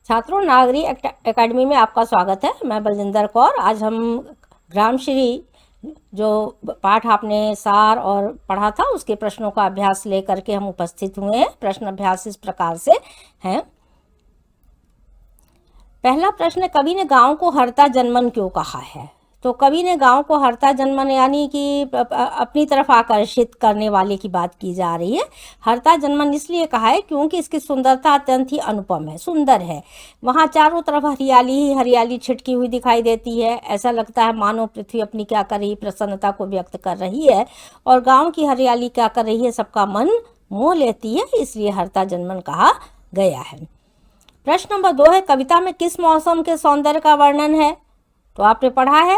छात्रों, नागरी एकेडमी में आपका स्वागत है। मैं बलजिंदर कौर। आज हम ग्रामश्री जो पाठ आपने सार और पढ़ा था उसके प्रश्नों का अभ्यास लेकर के हम उपस्थित हुए हैं। प्रश्न अभ्यास इस प्रकार से हैं। पहला प्रश्न, कवि ने गांव को हरता जन्मन क्यों कहा है? तो कवि ने गांव को हरता जन्मन यानी कि अपनी तरफ आकर्षित करने वाले की बात की जा रही है। हरता जन्मन इसलिए कहा है क्योंकि इसकी सुंदरता अत्यंत ही अनुपम है, सुंदर है। वहाँ चारों तरफ हरियाली ही हरियाली छिटकी हुई दिखाई देती है। ऐसा लगता है मानो पृथ्वी अपनी क्या कर रही, प्रसन्नता को व्यक्त कर रही है, और गाँव की हरियाली क्या कर रही है, सबका मन मोह लेती है, इसलिए हरता जन्मन कहा गया है। प्रश्न नंबर 2 है, कविता में किस मौसम के सौंदर्य का वर्णन है? तो आपने पढ़ा है,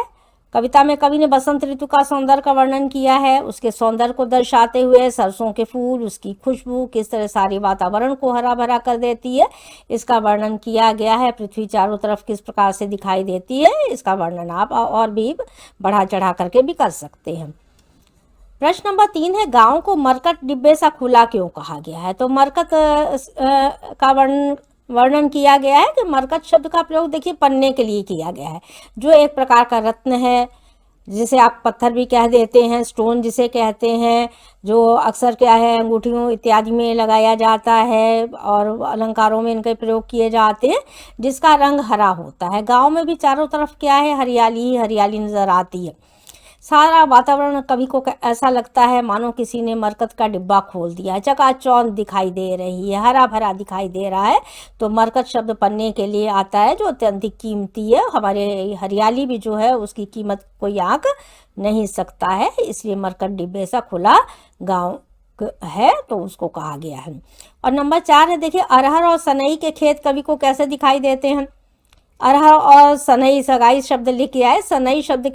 कविता में कवि ने बसंत ऋतु का सौंदर्य का वर्णन किया है। उसके सौंदर्य को दर्शाते हुए सरसों के फूल, उसकी खुशबू किस तरह सारे वातावरण को हरा भरा कर देती है, इसका वर्णन किया गया है। पृथ्वी चारों तरफ किस प्रकार से दिखाई देती है, इसका वर्णन आप और भी बढ़ा चढ़ा करके भी कर सकते हैं। प्रश्न नंबर 3 है, गांव को मरकट डिब्बे सा खुला क्यों कहा गया है? तो मरकट का वर्णन किया गया है कि मरकट शब्द का प्रयोग देखिए पन्ने के लिए किया गया है, जो एक प्रकार का रत्न है, जिसे आप पत्थर भी कह देते हैं, स्टोन जिसे कहते हैं, जो अक्सर क्या है अंगूठियों इत्यादि में लगाया जाता है और अलंकारों में इनके प्रयोग किए जाते हैं, जिसका रंग हरा होता है। गांव में भी चारों तरफ क्या है, हरियाली ही हरियाली नजर आती है। सारा वातावरण कवि को ऐसा लगता है मानो किसी ने मरकत का डिब्बा खोल दिया है। चकाचौंध दिखाई दे रही है, हरा भरा दिखाई दे रहा है। तो मरकत शब्द पन्ने के लिए आता है, जो अत्यंत कीमती है। हमारे हरियाली भी जो है उसकी कीमत कोई आंक नहीं सकता है, इसलिए मरकट डिब्बे सा खुला गाँव है, तो उसको कहा गया है। और नंबर 4 है, देखिए अरहर और सनई के खेत कवि को कैसे दिखाई देते हैं? अरहर और सनई, सगाई शब्द लिख के आए, सनई शब्द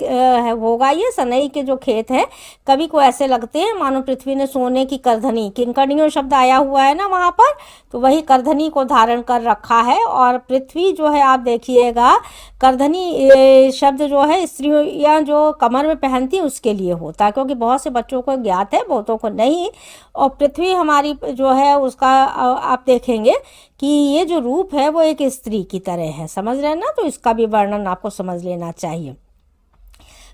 होगा ये। सनई के जो खेत है कवि को ऐसे लगते हैं मानो पृथ्वी ने सोने की करधनी, किंकणियों शब्द आया हुआ है ना वहाँ पर, तो वही करधनी को धारण कर रखा है। और पृथ्वी जो है आप देखिएगा, करधनी शब्द जो है स्त्रियाँ जो कमर में पहनती हैं उसके लिए होता है, क्योंकि बहुत से बच्चों को ज्ञात है, बहुतों को नहीं। और पृथ्वी हमारी जो है उसका आप देखेंगे कि ये जो रूप है वो एक स्त्री की तरह है, समझ रहे हैं ना, तो इसका भी वर्णन आपको समझ लेना चाहिए।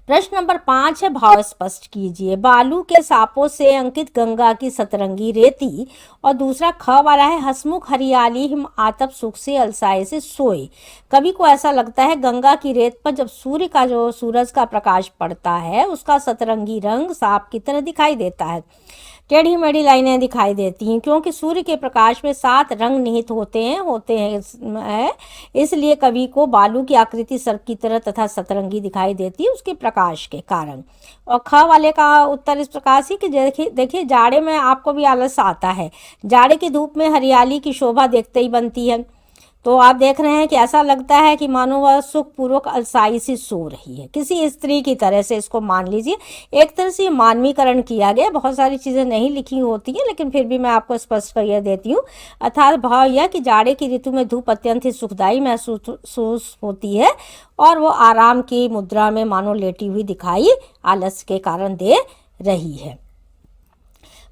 प्रश्न नंबर 5 है, भाव स्पष्ट कीजिए। बालू के सांपों से अंकित गंगा की सतरंगी रेती। और दूसरा ख वाला है, हसमुख हरियाली हिम आतप सुख से अलसाए से सोए। कवि को ऐसा लगता है गंगा की रेत पर जब सूरज का प्रकाश पड़ता है, उसका सतरंगी रंग सांप की तरह दिखाई देता है। टेढ़ी मेढ़ी लाइनें दिखाई देती हैं, क्योंकि सूर्य के प्रकाश में 7 रंग निहित होते हैं, इसलिए कवि को बालू की आकृति सर्प की तरह तथा सतरंगी दिखाई देती है उसके प्रकाश के कारण। और ख वाले का उत्तर इस प्रकार से कि देखिए जाड़े में आपको भी आलस आता है, जाड़े की धूप में हरियाली की शोभा देखते ही बनती है। तो आप देख रहे हैं कि ऐसा लगता है कि मानो वह सुखपूर्वक अलसाई से सो रही है, किसी स्त्री की तरह से इसको मान लीजिए। एक तरह से मानवीकरण किया गया, बहुत सारी चीज़ें नहीं लिखी होती हैं, लेकिन फिर भी मैं आपको स्पष्ट कर देती हूँ। अर्थात भाव यह कि जाड़े की ऋतु में धूप अत्यंत ही सुखदायी महसूस होती है, और वो आराम की मुद्रा में मानो लेटी हुई दिखाई आलस के कारण दे रही है।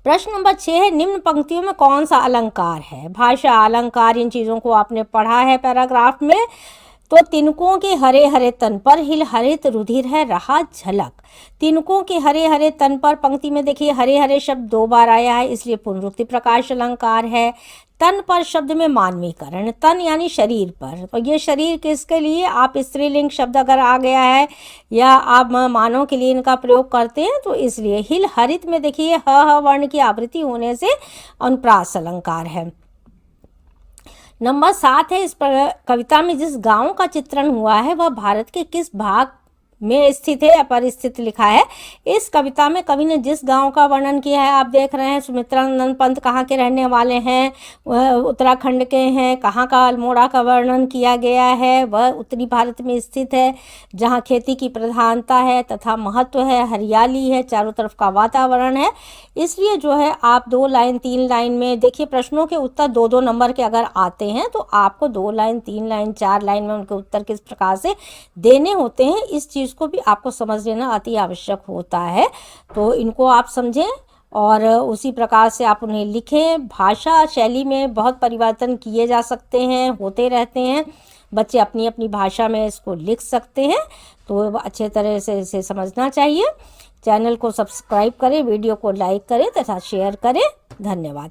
प्रश्न नंबर 6 है, निम्न पंक्तियों में कौन सा अलंकार है? भाषा, अलंकार, इन चीज़ों को आपने पढ़ा है पैराग्राफ में। तो तिनकों के हरे हरे तन पर हिल हरित रुधिर है रहा झलक। तिनकों के हरे हरे तन पर, पंक्ति में देखिए हरे हरे शब्द 2 बार आया है, इसलिए पुनरुक्ति प्रकाश अलंकार है। तन पर शब्द में मानवीकरण, तन यानी शरीर पर, तो ये शरीर किसके लिए? आप स्त्रीलिंग शब्द अगर आ गया है या आप मानव के लिए इनका प्रयोग करते हैं, तो इसलिए हिल हरित में देखिए ह वर्ण की आवृत्ति होने से अनुप्रास अलंकार है। नंबर 7 है, इस कविता में जिस गांव का चित्रण हुआ है वह भारत के किस भाग में स्थित है या परिस्थित लिखा है? इस कविता में कवि ने जिस गांव का वर्णन किया है, आप देख रहे हैं सुमित्रानंद पंत कहाँ के रहने वाले हैं, वह उत्तराखंड के हैं। कहाँ का? अल्मोड़ा का वर्णन किया गया है, वह उत्तरी भारत में स्थित है, जहाँ खेती की प्रधानता है तथा महत्व है, हरियाली है, चारों तरफ का वातावरण है। इसलिए जो है आप 2 लाइन 3 लाइन में देखिए, प्रश्नों के उत्तर 2-2 नंबर के अगर आते हैं तो आपको 2 लाइन 3 लाइन 4 लाइन में उनके उत्तर किस प्रकार से देने होते हैं, इस चीज़ को भी आपको समझ लेना अति आवश्यक होता है। तो इनको आप समझें और उसी प्रकार से आप उन्हें लिखें। भाषा शैली में बहुत परिवर्तन किए जा सकते हैं, होते रहते हैं। बच्चे अपनी अपनी भाषा में इसको लिख सकते हैं, तो अच्छे तरह से इसे समझना चाहिए। चैनल को सब्सक्राइब करें, वीडियो को लाइक करें तथा शेयर करें। धन्यवाद।